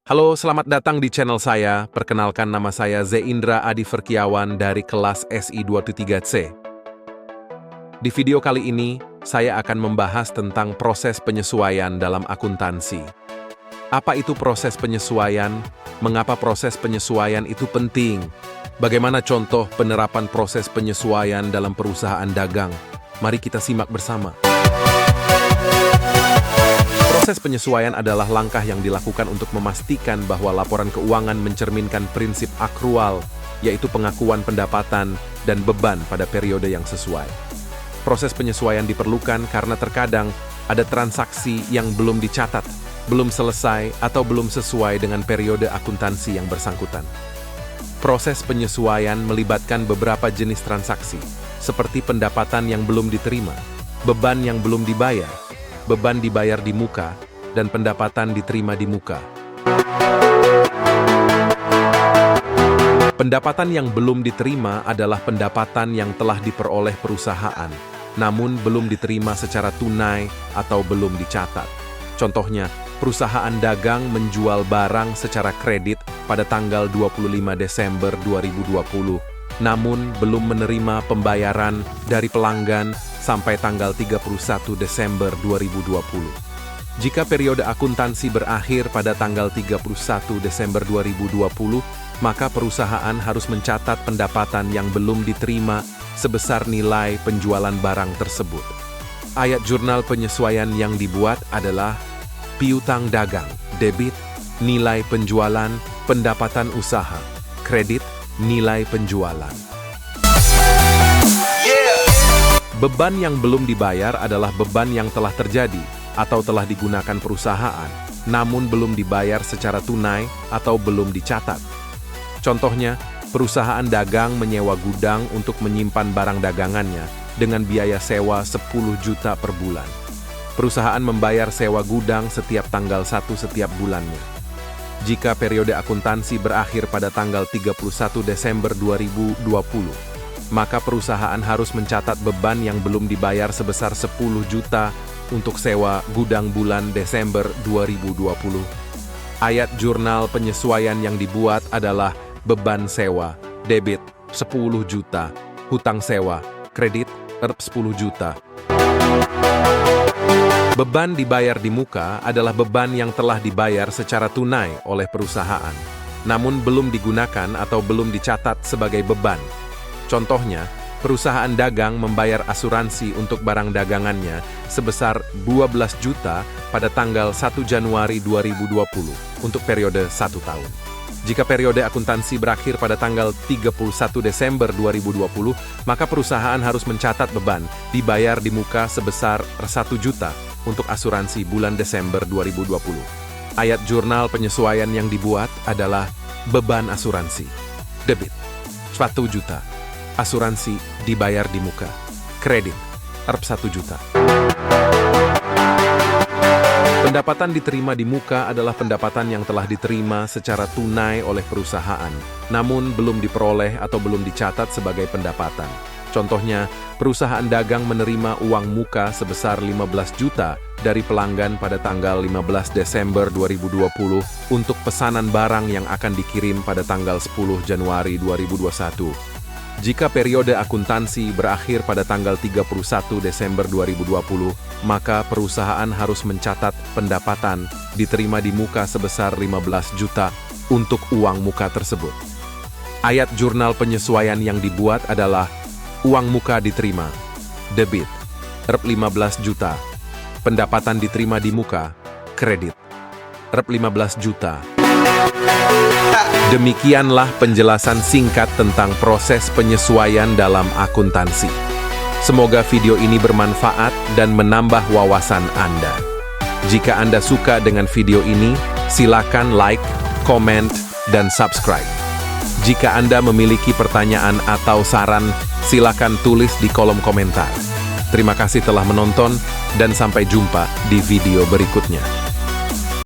Halo, selamat datang di channel saya. Perkenalkan, nama saya Zeindra Adi Verkiawan dari kelas SI23C. Di video kali ini, saya akan membahas tentang proses penyesuaian dalam akuntansi. Apa itu proses penyesuaian? Mengapa proses penyesuaian itu penting? Bagaimana contoh penerapan proses penyesuaian dalam perusahaan dagang? Mari kita simak bersama. Proses penyesuaian adalah langkah yang dilakukan untuk memastikan bahwa laporan keuangan mencerminkan prinsip akrual, yaitu pengakuan pendapatan dan beban pada periode yang sesuai. Proses penyesuaian diperlukan karena terkadang ada transaksi yang belum dicatat, belum selesai, atau belum sesuai dengan periode akuntansi yang bersangkutan. Proses penyesuaian melibatkan beberapa jenis transaksi, seperti pendapatan yang belum diterima, beban yang belum dibayar, beban dibayar di muka, dan pendapatan diterima di muka. Pendapatan yang belum diterima adalah pendapatan yang telah diperoleh perusahaan, namun belum diterima secara tunai atau belum dicatat. Contohnya, perusahaan dagang menjual barang secara kredit pada tanggal 25 Desember 2020, namun belum menerima pembayaran dari pelanggan sampai tanggal 31 Desember 2020. Jika periode akuntansi berakhir pada tanggal 31 Desember 2020, maka perusahaan harus mencatat pendapatan yang belum diterima sebesar nilai penjualan barang tersebut. Ayat jurnal penyesuaian yang dibuat adalah piutang dagang, debit, nilai penjualan, pendapatan usaha, kredit, nilai penjualan. Beban yang belum dibayar adalah beban yang telah terjadi atau telah digunakan perusahaan, namun belum dibayar secara tunai atau belum dicatat. Contohnya, perusahaan dagang menyewa gudang untuk menyimpan barang dagangannya dengan biaya sewa 10 juta per bulan. Perusahaan membayar sewa gudang setiap tanggal 1 setiap bulannya. Jika periode akuntansi berakhir pada tanggal 31 Desember 2020, maka perusahaan harus mencatat beban yang belum dibayar sebesar 10 juta untuk sewa gudang bulan Desember 2020. Ayat jurnal penyesuaian yang dibuat adalah beban sewa, debit, 10 juta, hutang sewa, kredit, 10 juta. Beban dibayar di muka adalah beban yang telah dibayar secara tunai oleh perusahaan, namun belum digunakan atau belum dicatat sebagai beban. Contohnya, perusahaan dagang membayar asuransi untuk barang dagangannya sebesar 12 juta pada tanggal 1 Januari 2020 untuk periode 1 tahun. Jika periode akuntansi berakhir pada tanggal 31 Desember 2020, maka perusahaan harus mencatat beban dibayar di muka sebesar 1 juta untuk asuransi bulan Desember 2020. Ayat jurnal penyesuaian yang dibuat adalah beban asuransi, debit, 1 juta. Asuransi dibayar di muka, kredit, 1 juta. Pendapatan diterima di muka adalah pendapatan yang telah diterima secara tunai oleh perusahaan, namun belum diperoleh atau belum dicatat sebagai pendapatan. Contohnya, perusahaan dagang menerima uang muka sebesar 15 juta dari pelanggan pada tanggal 15 Desember 2020 untuk pesanan barang yang akan dikirim pada tanggal 10 Januari 2021. Jika periode akuntansi berakhir pada tanggal 31 Desember 2020, maka perusahaan harus mencatat pendapatan diterima di muka sebesar 15 juta untuk uang muka tersebut. Ayat jurnal penyesuaian yang dibuat adalah uang muka diterima, debit, 15 juta, pendapatan diterima di muka, kredit, 15 juta. Demikianlah penjelasan singkat tentang proses penyesuaian dalam akuntansi. Semoga video ini bermanfaat dan menambah wawasan Anda. Jika Anda suka dengan video ini, silakan like, komen, dan subscribe. Jika Anda memiliki pertanyaan atau saran, silakan tulis di kolom komentar. Terima kasih telah menonton, dan sampai jumpa di video berikutnya.